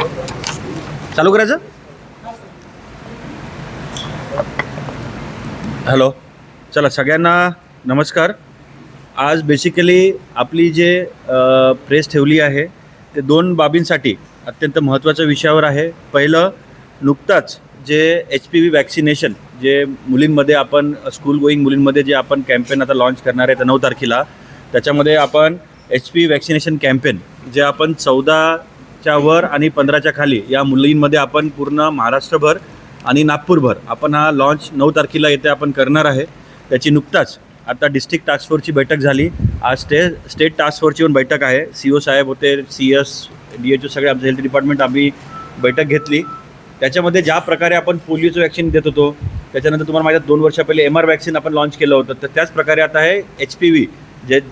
चालू करायचं. हॅलो, चला सगळ्यांना नमस्कार. आज बेसिकली आपली जे प्रेस ठेवली आहे ते दोन बाबींसाठी अत्यंत महत्त्वाच्या विषयावर आहे. पहिलं, नुकताच जे HPV वॅक्सिनेशन जे मुलींमध्ये आपण स्कूल गोईंग मुलींमध्ये जे आपण कॅम्पेन आता लॉन्च करणार आहे 9 तारखेला, त्याच्यामध्ये आपण HPV वॅक्सिनेशन कॅम्पेन जे आपण 14च्या वर आणि 15च्या खाली या मुलींमध्ये आपण पूर्ण महाराष्ट्रभर आणि नागपूरभर आपण हा लॉन्च 9 तारखेला येथे आपण करणार आहे. त्याची नुकताच आता डिस्ट्रिक्ट टास्क फोर्सची बैठक झाली. आज स्टेट टास्क फोर्सची पण बैठक आहे. CO साहेब होते, CS, DHO सगळे आमचं हेल्थ डिपार्टमेंट आम्ही बैठक घेतली. त्याच्यामध्ये ज्या प्रकारे आपण पोलिओचं वॅक्सिन देत होतो, त्याच्यानंतर तुम्हाला माहिती आहे 2 वर्षा पहिले MR वॅक्सिन आपण लॉन्च केलं होतं, तर त्याच प्रकारे आता आहे HPV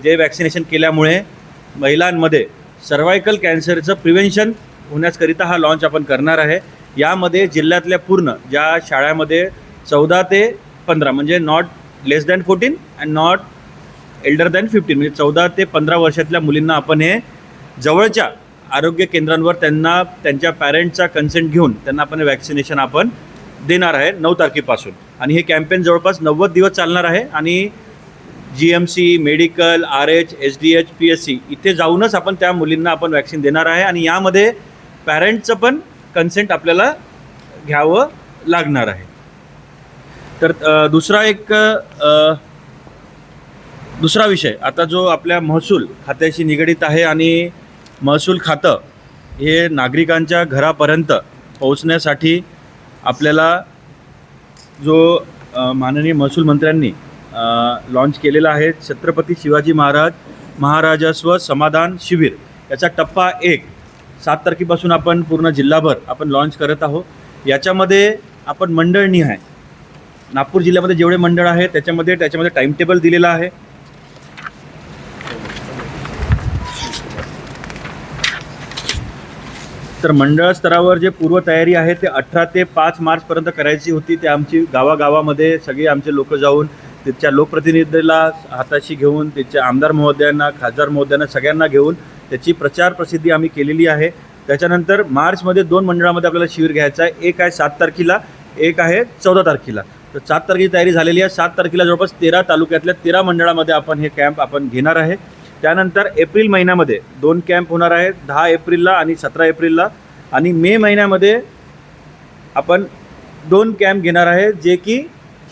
जे वॅक्सिनेशन केल्यामुळे महिलांमध्ये सर्वायकल कॅन्सरचं प्रिव्हेन्शन होण्याकरिता हा लॉन्च आपण करणार आहे. यामध्ये जिल्ह्यातल्या पूर्ण ज्या शाळांमध्ये 14 ते 15 म्हणजे not less than 14 and not Elder than 15 म्हणजे 14 ते 15 वर्षातल्या मुलींना आपण हे जवळच्या आरोग्य केंद्रांवर त्यांना त्यांच्या पॅरेंट्सचा कन्सेंट घेऊन त्यांना आपण वॅक्सिनेशन आपण देणार आहे 9 तारखेपासून. आणि हे कॅम्पेन जवळपास 90 दिवस चालणार आहे. आणि GMC, medical, RH, SDH, PSC इथे जाऊनच आपण त्या मुलींना आपण वॅक्सिन देणार आहे. आणि यामध्ये पॅरेंट्सचं पण कन्सेंट आपल्याला घ्यावं लागणार आहे. तर दुसरा विषय आता जो आपल्या महसूल खात्याशी निगडीत आहे. आणि महसूल खातं हे नागरिकांच्या घरापर्यंत पोहोचण्यासाठी आपल्याला जो माननीय महसूल मंत्र्यांनी लॉन्च केलेला आहे छत्रपती शिवाजी महाराजस्व समाधान शिबिर, याचा टप्पा 1 7 तारखेपासून आपण पूर्ण जिल्हाभर आपण लॉन्च करत आहोत. याच्यामध्ये आपण मंडळनिहाय नागपूर जिल्ह्यामध्ये जेवढे मंडळ आहे त्याच्यामध्ये टाईमटेबल दिलेला आहे. तर मंडळ स्तरावर जे पूर्वतयारी आहे ते 18 ते 5 मार्चपर्यंत करायची होती. ते आमची गावागावामध्ये सगळे आमचे लोक जाऊन त्याच्या लोकप्रतिनिधीला हाताशी घेऊन त्याच्या आमदार महोदयांना, खासदार महोदयांना सगळ्यांना घेऊन त्याची प्रचार प्रसिद्धी आम्ही केलेली आहे. त्याच्यानंतर मार्चमध्ये 2 मंडळामध्ये आपल्याला शिबिर घ्यायचं आहे. एक आहे 7 तारखेला, एक आहे 14 तारखेला. तर 7 तारखेची तयारी झालेली आहे. 7 तारखेला जवळपास 13 तालुक्यातल्या 13 मंडळामध्ये आपण हे कॅम्प आपण घेणार आहे. त्यानंतर एप्रिल महिन्यामध्ये 2 कॅम्प होणार आहेत, 10 एप्रिलला आणि 17 एप्रिलला. आणि मे महिन्यामध्ये आपण 2 कॅम्प घेणार आहे जे की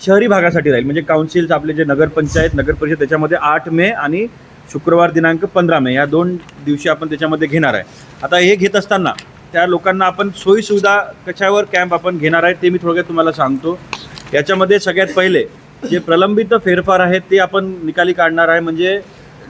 शहरी भागासाठी राहील. म्हणजे काउन्सिल्स आपले जे नगरपंचायत, नगरपरिषद त्याच्यामध्ये 8 मे आणि शुक्रवार दिनांक 15 मे या 2 दिवशी आपण त्याच्यामध्ये घेणार आहे. आता हे घेत असताना त्या लोकांना आपण सोयीसुविधा कशावर कॅम्प आपण घेणार आहे ते मी थोडक्यात तुम्हाला सांगतो. याच्यामध्ये सगळ्यात पहिले जे प्रलंबित फेरफार आहेत ते आपण निकाली काढणार आहे. म्हणजे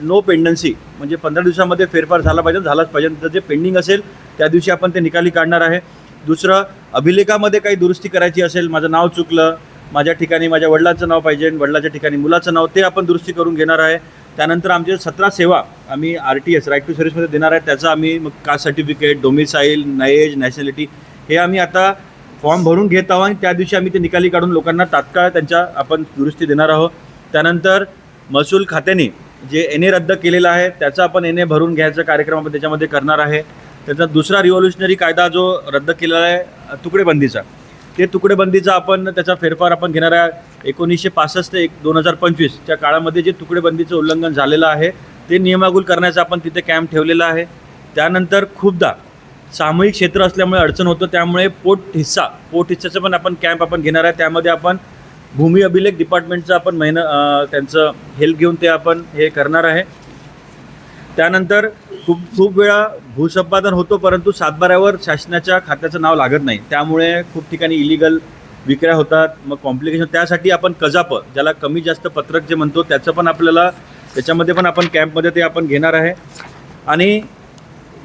नो पेंडन्सी, म्हणजे 15 दिवसामध्ये फेरफार झालाच पाहिजे. तर जे पेंडिंग असेल त्या दिवशी आपण ते निकाली काढणार आहे. दुसरं, अभिलेखामध्ये काही दुरुस्ती करायची असेल, माझं नाव चुकलं, माझ्या ठिकाणी माझ्या वडिलांचं नाव पाहिजे, वडिलाच्या ठिकाणी मुलाचं नाव, ते आपण दुरुस्ती करून घेणार आहे. त्यानंतर आमचे 17 सेवा आम्ही RTS राईट टू सर्व्हिसमध्ये देणार आहे. त्याचं आम्ही मग caste certificate, domicile, age, nationality हे आम्ही आता फॉर्म भरून घेत आहोत. आणि त्या दिवशी आम्ही ते निकाली काढून लोकांना तात्काळ त्यांच्या आपण दुरुस्ती देणार आहोत. त्यानंतर महसूल खात्याने जे NA रद्द केलेला आहे त्याचा आपण NA भरून घ्यायचा कार्यक्रम आपण त्याच्यामध्ये करणार आहे. त्याचा दुसरा रिव्होल्युशनरी कायदा जो रद्द केलेला आहे तुकडेबंदीचा, ते तुकडेबंदीचा आपण त्याचा फेरफार आपण घेणार आहे. 1965 ते 2025च्या काळामध्ये जे तुकडेबंदीचं उल्लंघन झालेलं आहे ते नियमागुल करण्याचा आपण तिथे कॅम्प ठेवलेला आहे. त्यानंतर खूपदा सामूहिक क्षेत्र असल्यामुळे अडचण होतं, त्यामुळे पोट हिस्साचं पण आपण कॅम्प आपण घेणार आहे. त्यामध्ये आपण भूमी अभिलेख डिपार्टमेंटचं आपण त्यांचं हेल्प घेऊन ते आपण हे करणार आहे. त्यानंतर खूप वेळा भूसंपादन होतो परंतु सातबाऱ्यावर शासनाच्या खात्याचं नाव लागत नाही, त्यामुळे खूप ठिकाणी इलिगल विक्र्या होतात, मग कॉम्प्लिकेशन. त्यासाठी आपण कजाप ज्याला कमी जास्त पत्रक जे म्हणतो त्याचं पण आपल्याला त्याच्यामध्ये पण आपण कॅम्पमध्ये ते आपण घेणार आहे. आणि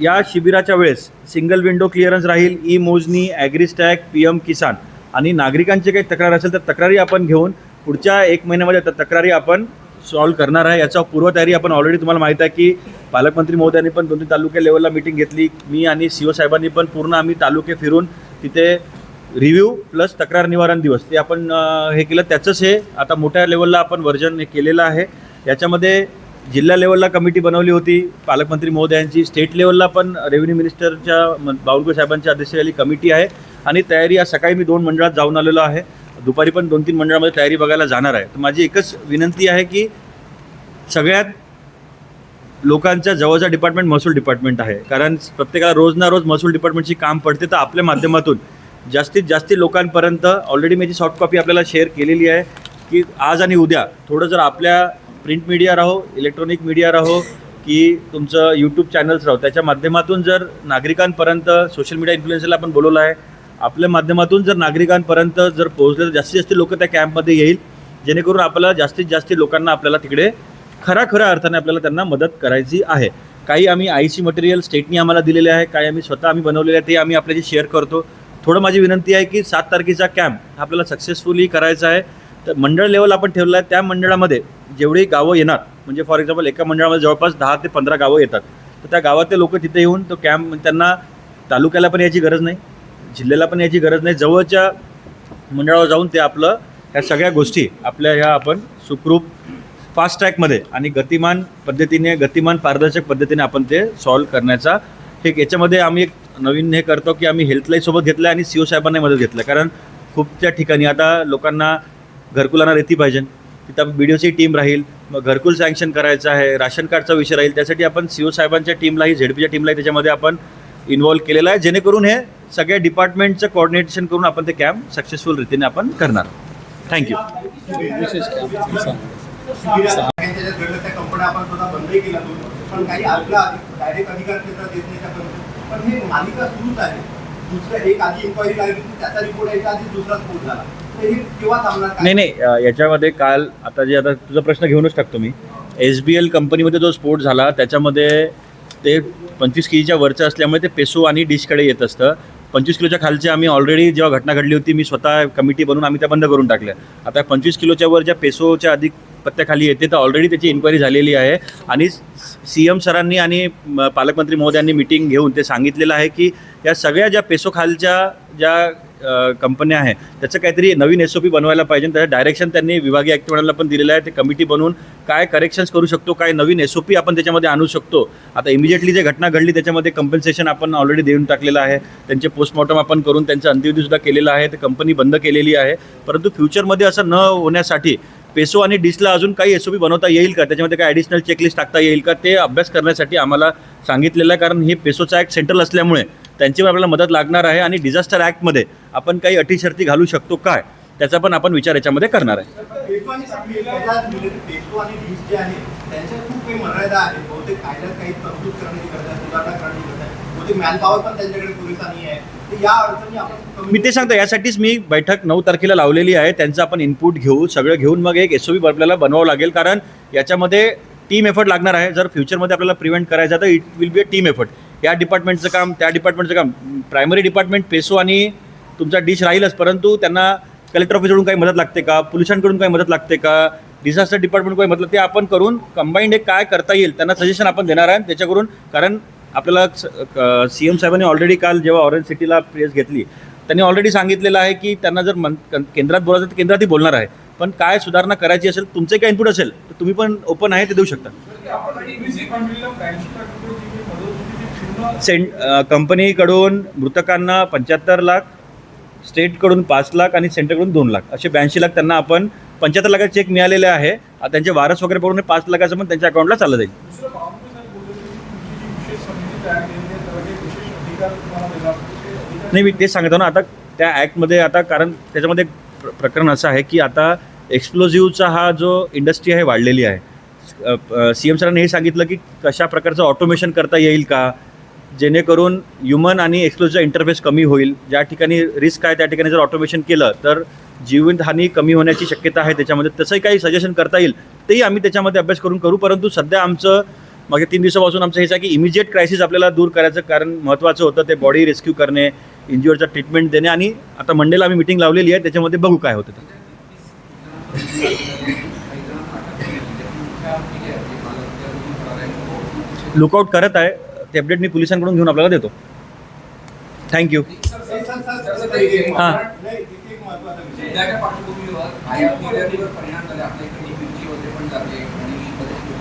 या शिबिराच्या वेळेस सिंगल विंडो क्लिअरन्स राहील, ई मोजणी, ॲग्रिस्टॅग, PM किसान आणि नागरिकांचे काही तक्रार असेल तर तक्रारी आपण घेऊन पुढच्या 1 महिन्यामध्ये तक्रारी आपण सॉल्व करणार आहे. याचा पूर्वतयारी आपण ऑलरेडी तुम्हाला माहीत आहे की पालकमंत्री महोदयांनी पण 2-3 तालुक्या लेवलला मीटिंग घेतली. मी आणि CO साहेबांनी पण पूर्ण आम्ही तालुके फिरून तिथे रिव्ह्यू प्लस तक्रार निवारण दिवस ते आपण हे केलं. त्याचंच हे आता मोठ्या लेवलला आपण वर्जन हे केलेलं आहे. याच्यामध्ये जिल्हा लेवलला कमिटी बनवली होती पालकमंत्री महोदयांची, स्टेट लेवलला पण रेव्हेन्यू मिनिस्टरच्या बावनकुळे साहेबांच्या अध्यक्षतेखाली कमिटी आहे आणि तयारी आज सकाळी मी 2 मंडळात जाऊन आलेलो आहे, दुपारी पण 2-3 मंडळामध्ये तयारी बघायला जाणार आहे. तर माझी एकच विनंती आहे की सगळ्यात लोकांच्या जवळचा डिपार्टमेंट महसूल डिपार्टमेंट आहे, कारण प्रत्येकाला रोज ना रोज महसूल डिपार्टमेंटची काम पडते. तर आपल्या माध्यमातून जास्तीत जास्त लोकांपर्यंत ऑलरेडी मी सॉफ्ट कॉपी आपल्याला शेअर केलेली आहे की आज आणि उद्या थोडं जर आपल्या प्रिंट मीडिया राहो, इलेक्ट्रॉनिक मीडिया राहो की तुमचं यूट्यूब चॅनल्स राहो, त्याच्या माध्यमातून जर नागरिकांपर्यंत सोशल मीडिया इन्फ्लुएन्सरला आपण बोलवलं आहे, आपल्या माध्यमातून जर नागरिकांपर्यंत जर पोहोचले तर जास्तीत जास्त लोक त्या कॅम्पमध्ये येईल, जेणेकरून आपल्याला जास्तीत जास्त लोकांना आपल्याला तिकडे खऱ्या अर्थाने आपल्याला त्यांना मदत करायची आहे. काही आम्ही IC मटेरियल स्टेटनी आम्हाला दिलेले आहे, काही आम्ही स्वतः बनवलेले आहे, ते आम्ही आपल्याशी शेअर करतो. थोडं माझी विनंती आहे की 7 तारखेचा कॅम्प आपल्याला सक्सेसफुली करायचा आहे. तर मंडळ लेवल आपण ठेवलं आहे, त्या मंडळामध्ये जेवढी गावं येणार, म्हणजे फॉर एक्झाम्पल एका मंडळामध्ये जवळपास 10 ते 15 गावं येतात, तर त्या गावातले लोक तिथे येऊन तो कॅम्प, त्यांना तालुक्याला पण याची गरज नाही, जिल्ह्याला पण याची गरज नाही, जवळच्या मंडळावर जाऊन ते आपलं ह्या सगळ्या गोष्टी आपल्या ह्या आपण सुखरूप फास्ट ट्रॅकमध्ये आणि गतिमान पारदर्शक पद्धतीने आपण ते सॉल्व्ह करण्याचा याच्यामध्ये आम्ही एक नवीन हे करतो की आम्ही हेल्थलाईन सोबत घेतलं आणि CO साहेबांना मदत घेतलं, कारण खूपच्या ठिकाणी आता लोकांना घरकुलांना रेती पाहिजे, तिथं BDOची टीम राहील, मग घरकुल सँक्शन करायचं आहे, राशन कार्डचा विषय राहील, त्यासाठी आपण CO साहेबांच्या टीमलाही ZPच्या टीमलाही त्याच्यामध्ये आपण इन्व्हॉल्व केलेलं आहे, जेणेकरून हे सगळ्या डिपार्टमेंटचं कोऑर्डिनेशन करून आपण ते कॅम्प सक्सेसफुल रीतीने आपण करणार. थँक्यू. कंपन्या आपण स्वतः बंदही केला, पण काही आपला डायरेक्ट अधिकार क्षेत्रात देत नाही, पण हे मालिका सुरूच आहे. दुसरं एक आधी इन्क्वायरी लागली, त्याचा रिपोर्ट यायच्या आधी दुसरा स्फोट झाला, तर हे केव्हा थांबणार? नाही, याच्यामध्ये काल आता तुझा प्रश्न घेऊनच टाकतो मी. SBL कंपनीमध्ये जो स्फोट झाला त्याच्यामध्ये ते 25 किलोच्या वरचं असल्यामुळे ते पेसो आणि डिशकडे येत असतं. 25 किलोच्या खालचे आम्ही ऑलरेडी जेव्हा घटना घडली होती, मी स्वतः कमिटी बनवून आम्ही त्या बंद करून टाकल्या. आता 25 किलोच्या वर ज्या पेसोच्या अधिक पत्त्याखाली येते तर ऑलरेडी त्याची इन्क्वायरी झालेली आहे आणि CM सरांनी आणि पालकमंत्री महोदयांनी मिटिंग घेऊन ते सांगितलेलं आहे की या सगळ्या ज्या पेसो खालच्या ज्या कंपन्या आहे त्याचं काहीतरी नवीन SOP बनवायला पाहिजे. त्याचं डायरेक्शन त्यांनी विभागीय आयुक्त मंडळाला पण दिलेलं आहे. ते कमिटी बनवून काय करेक्शन्स करू शकतो, काय नवीन SOP आपण त्याच्यामध्ये आणू शकतो. आता इमिजिएटली जे घटना घडली त्याच्यामध्ये कंपेन्सेशन आपण ऑलरेडी देऊन टाकलेलं आहे, त्यांचे पोस्टमॉर्टम आपण करून त्यांचं अंत्यविधीसुद्धा केलेलं आहे, ते कंपनी बंद केलेली आहे. परंतु फ्युचरमध्ये असं न होण्यासाठी पेसो आणि डिशला अजून काही SOP बनवता येईल का, त्याच्यामध्ये काही ॲडिशनल चेकलिस्ट टाकता येईल का, ते अभ्यास करण्यासाठी आम्हाला सांगितलेलं आहे. कारण हे पेसोचा ॲक्ट सेंट्रल असल्यामुळे त्यांची आपल्याला मदत लागणार आहे आणि डिझास्टर ॲक्टमध्ये आपण काही अटी शर्ती घालू शकतो काय, त्याचा पण आपण विचार याच्यामध्ये करणार आहे. पेसो आणि डिश जे आहे त्यांच्या खूप काही मर्यादा आहेत. बहुतेक कायद्यात काही तरतूद करण्याची गरज आहे, सुधारणा करण्याची गरज आहे. बहुतेक मॅनपॉवर पण त्यांच्याकडे पुरेसा नाही आहे. तर या अडचणी आपण मी ते सांगतो, यासाठीच मी बैठक 9 तारखेला लावलेली आहे. त्यांचं आपण इनपुट घेऊ, सगळं घेऊन मग एक SOP आपल्याला बनवावं लागेल, कारण याच्यामध्ये टीम एफर्ट लागणार आहे. जर फ्युचरमध्ये आपल्याला प्रिव्हेंट करायचं तर it will be a team effort. या डिपार्टमेंटचं काम, त्या डिपार्टमेंटचं काम, प्रायमरी डिपार्टमेंट पेसो आणि तुमचा डिश राहीलच, परंतु त्यांना कलेक्टर ऑफिसकडून काही मदत लागते का, पोलिसांकडून काही मदत लागते का, डिझास्टर डिपार्टमेंट काही मदत, ते आपण करून कंबाईंड एक काय करता येईल त्यांना सजेशन आपण देणार आहे त्याच्याकडून. कारण आपल्याला CM साहेबांनी ऑलरेडी काल जेव्हा ऑरेंज सिटीला प्रेस घेतली त्यांनी ऑलरेडी सांगितलेलं आहे की त्यांना जर केंद्रात बोलायचं तर केंद्रातही बोलणार आहे, पण काय सुधारणा करायची असेल, तुमचे काय इनपुट असेल तर तुम्ही पण ओपन आहे, ते देऊ शकता. कंपनीकडून मृतकांना 75 लाख, स्टेटकडून 5 लाख आणि सेंटरकडून 2 लाख असे 82 लाख त्यांना आपण 75 लाखाचे चेक मिळालेले आहे. त्यांचे वारस वगैरे पडून 5 लाखाचं पण त्यांच्या अकाउंटला चाललं जाईल. नाही, मी तेच सांगतो ना, आता त्या ॲक्टमध्ये आता कारण त्याच्यामध्ये प्रकरण असं आहे की आता एक्सप्लोजिव्हचा हा जो इंडस्ट्री आहे वाढलेली आहे. CM सरांनी हे सांगितलं की कशा प्रकारचं ऑटोमेशन करता येईल का, जेणेकरून ह्युमन आणि एक्सप्लोजिव्हचा इंटरफेस कमी होईल. ज्या ठिकाणी रिस्क आहे त्या ठिकाणी जर ऑटोमेशन केलं तर जीवितहानी कमी होण्याची शक्यता आहे. त्याच्यामध्ये तसंही काही सजेशन करता येईल, तेही आम्ही त्याच्यामध्ये अभ्यास करू. परंतु सध्या आमचं मागे 3 दिवसापासून आमचं हेच आहे की इमिजिएट क्रायसिस आपल्याला दूर करायचं, कारण महत्त्वाचं होतं ते बॉडी रेस्क्यू करणे, इंज्युअरचा ट्रीटमेंट देणे. आणि आता मंडेला आम्ही मीटिंग लावलेली आहे, त्याच्यामध्ये बघू काय होतं ते. लुकआउट करत आहे, ते अपडेट मी पोलिसांकडून घेऊन आपल्याला देतो. थँक्यू. हां,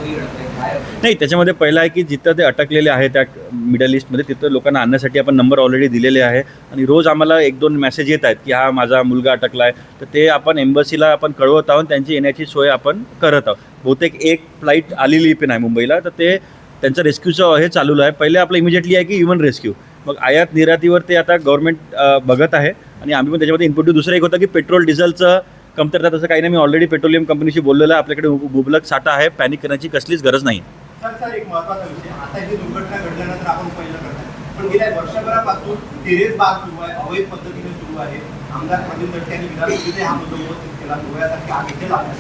घडत आहे काय? नाही, त्याच्यामध्ये पहिलं आहे की जिथं ते अटकलेले आहे त्या मिडल ईस्टमध्ये तिथं लोकांना आणण्यासाठी आपण नंबर ऑलरेडी दिलेले आहे आणि रोज आम्हाला 1-2 मेसेज येत आहेत की हा माझा मुलगा अटकला आहे, तर ते आपण एम्बसीला आपण कळवत आहोत, त्यांची येण्याची सोय आपण करत आहोत. बहुतेक एक फ्लाईट आलेली पण आहे मुंबईला, तर ते त्यांचं रेस्क्यूचं हे चालू आहे. पहिले आपलं इमिजिएटली आहे की ह्युमन रेस्क्यू, मग आयात निर्यातीवर ते आता गव्हर्नमेंट बघत आहे आणि आम्ही पण त्याच्यामध्ये इनपुट देऊ. दुसरं एक होतं की पेट्रोल डिझेलचं कमतरता, तसं काही नाही. मी ऑलरेडी पेट्रोलियम कंपनीशी बोललेलं आहे, आपल्याकडे मुबलक साठा आहे, पॅनिक करण्याची कसलीच गरज नाही. सर एक महत्त्वाचा विषय, आता ही दुर्घटना घडल्यानंतर आपण पहिलं करताय, पण गेल्या वर्षभरापासून टेरेस बाग सुरू आहे, अवैध पद्धतीने सुरू आहे. आमदार प्रदीप दत्त यांनी विधानसभेत हा मुद्दा उपस्थित केला, डोळ्यासारखे आग इथे लागले.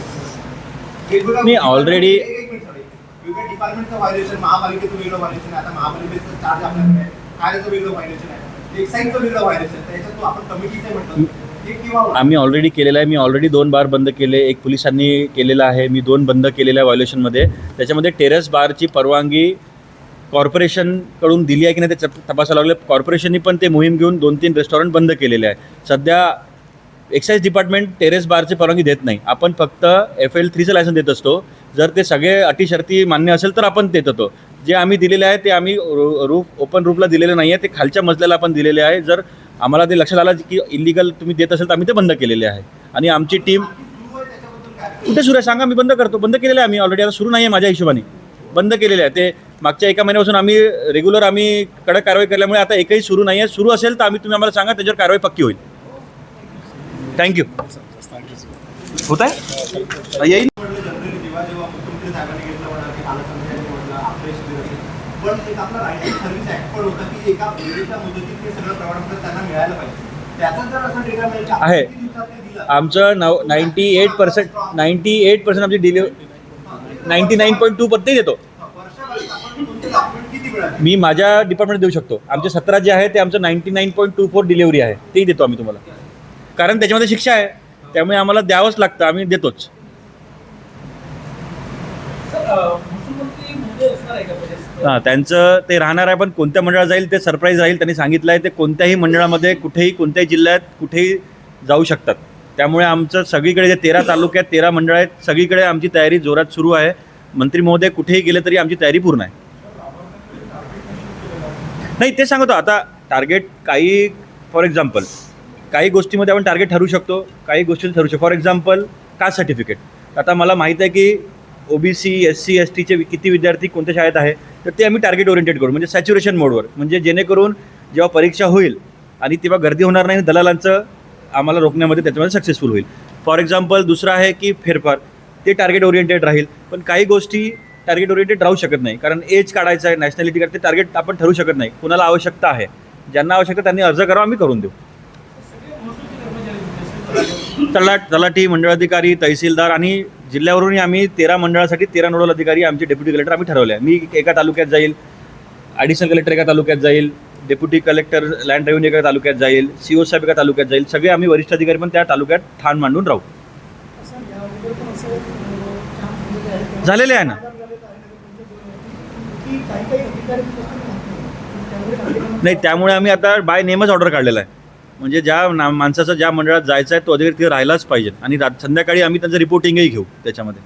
मी already- वेगवेगळ्या डिपार्टमेंटचं व्हायलेशन, महापालिकेचं वेगळं व्हायलेशन आहे, आता महापालिकेचं चार्ज आपल्याकडे आहे, कायद्याचं वेगळं व्हायलेशन आहे, एक्साईजचं वेगळं व्हायलेशन आहे. त्याच्यात तो आपण कमिटीचं म्हटलं हे किंवा आम्ही ऑलरेडी केलेलं आहे. मी ऑलरेडी 2 बार बंद केले, एक पोलिसांनी केलेलं आहे, मी 2 बंद केलेल्या आहे व्हायोलेशनमध्ये. त्याच्यामध्ये टेरेस बारची परवानगी कॉर्पोरेशनकडून दिली आहे की नाही ते तपासायला लागलं. कॉर्पोरेशननी पण ते मोहीम घेऊन 2-3 रेस्टॉरंट बंद केलेले आहे. सध्या एक्साईज डिपार्टमेंट टेरेस बारची परवानगी देत नाही, आपण फक्त FL3चं लायसन देत असतो. जर ते सगळे अटी शर्ती मान्य असेल तर आपण देत होतो. जे आम्ही दिलेले आहे ते आम्ही ओपन रूफला दिलेलं नाही आहे, ते खालच्या मजल्याला आपण दिलेले आहे. जर आम्हाला ते लक्षात आलं की इलिगल तुम्ही देत असेल तर आम्ही ते बंद केलेले आहे. आणि आमची टीम कुठे सुरू आहे सांगा, मी बंद करतो. बंद केलेलं आहे आम्ही ऑलरेडी, आता सुरू नाही आहे माझ्या हिशोबाने, बंद केलेले आहे. ते मागच्या 1 महिन्यापासून आम्ही रेग्युलर आम्ही कडक कारवाई केल्यामुळे आता एकही सुरू नाही आहे. सुरू असेल तर तुम्ही आम्हाला सांगा, त्याच्यावर कारवाई पक्की होईल. थँक्यू. होत आहे येईल. जनरली जेव्हा मुख्यमंत्री साहेबांनी घेतलं म्हणा की पालकमंत्र्यांनी म्हटलं अफ्रेश दिवस, पण एक आपला रायटिंग सर्व्हिस ऍक्ट पण होता की एका वेळेच्या मुदतीत ते सगळं प्रमाणपत्र त्यांना मिळायलं पाहिजे. त्याचा जर असं ट्रिगर मिळेल आहे. किती दिवसात ते दिलं? आमचं 98% आमची डिलिव्हरी 99.2% देतो. वर्षभरात आपण कोणते डॉक्युमेंट किती मिळाले? मी माझ्या डिपार्टमेंट देऊ शकतो. आमचे 17 जे आहे ते आमचं 99.24 डिलिव्हरी आहे, तेही देतो आम्ही तुम्हाला. कारण त्याच्यामध्ये शिक्षा आहे, त्यामुळे आम्हाला द्यावंच लागतं, आम्ही देतोच. हां, त्यांचं ते राहणार आहे, पण कोणत्या मंडळात जाईल ते सरप्राईज राहील. त्यांनी सांगितलं आहे ते कोणत्याही मंडळामध्ये कुठेही कोणत्याही जिल्ह्यात कुठेही जाऊ शकतात. त्यामुळे आमचं सगळीकडे जे 13 तालुक्यात 13 मंडळ आहेत, सगळीकडे आमची तयारी जोरात सुरू आहे. मंत्री महोदय कुठेही गेले तरी आमची तयारी पूर्ण आहे. नाही, ते सांगतो आता टार्गेट काही, फॉर एक्झाम्पल काही गोष्टीमध्ये आपण टार्गेट ठरवू शकतो, काही गोष्टी ठरवू शकतो. For example caste certificate. आता मला माहीत आहे की OBC SC STचे किती विद्यार्थी कोणत्या शाळेत आहे, तर ते आम्ही टार्गेट ओरिएंटेड करू, म्हणजे सॅच्युरेशन मोडवर, म्हणजे जेणेकरून जेव्हा परीक्षा होईल आणि तेव्हा गर्दी होणार नाही, दलालांचं आम्हाला रोखण्यामध्ये त्याच्यामध्ये सक्सेसफुल होईल. फॉर एक्झाम्पल दुसरं आहे की फेरफार, ते टार्गेट ओरिएंटेड राहील. पण काही गोष्टी टार्गेट ओरिएंटेड राहू शकत नाही, कारण एज काढायचं आहे, नॅशनॅलिटी काढते, टार्गेट आपण ठरवू शकत नाही. कुणाला आवश्यकता आहे, ज्यांना आवश्यकता त्यांनी अर्ज करावा, आम्ही करून देऊ. तलाठी, मंडळाधिकारी, तहसीलदार आणि जिल्ह्यावरूनही आम्ही 13 मंडळासाठी 13 नोडल अधिकारी, आमचे डेप्युटी कलेक्टर आम्ही ठरवले आहे. मी एका तालुक्यात जाईल, ॲडिशनल कलेक्टर एका तालुक्यात जाईल, डेप्युटी कलेक्टर लँड रेव्हेन्यू एका तालुक्यात जाईल, CO साहेब एका तालुक्यात जाईल. सगळे आम्ही वरिष्ठ अधिकारी पण त्या तालुक्यात ठाण मांडून राहू. झालेले आहे ना. नाही, त्यामुळे आम्ही आता बाय नेमच ऑर्डर काढलेला आहे. म्हणजे ज्या माणसाचं ज्या मंडळात जायचं आहे तो अधिकारी तिथे राहिलाच पाहिजे. आणि संध्याकाळी आम्ही त्यांचं रिपोर्टिंगही घेऊ त्याच्यामध्ये.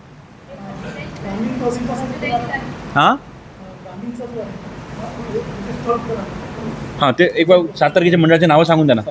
हां हां, ते एक 7 तारखेच्या मंडळाचे नावं सांगून द्या ना.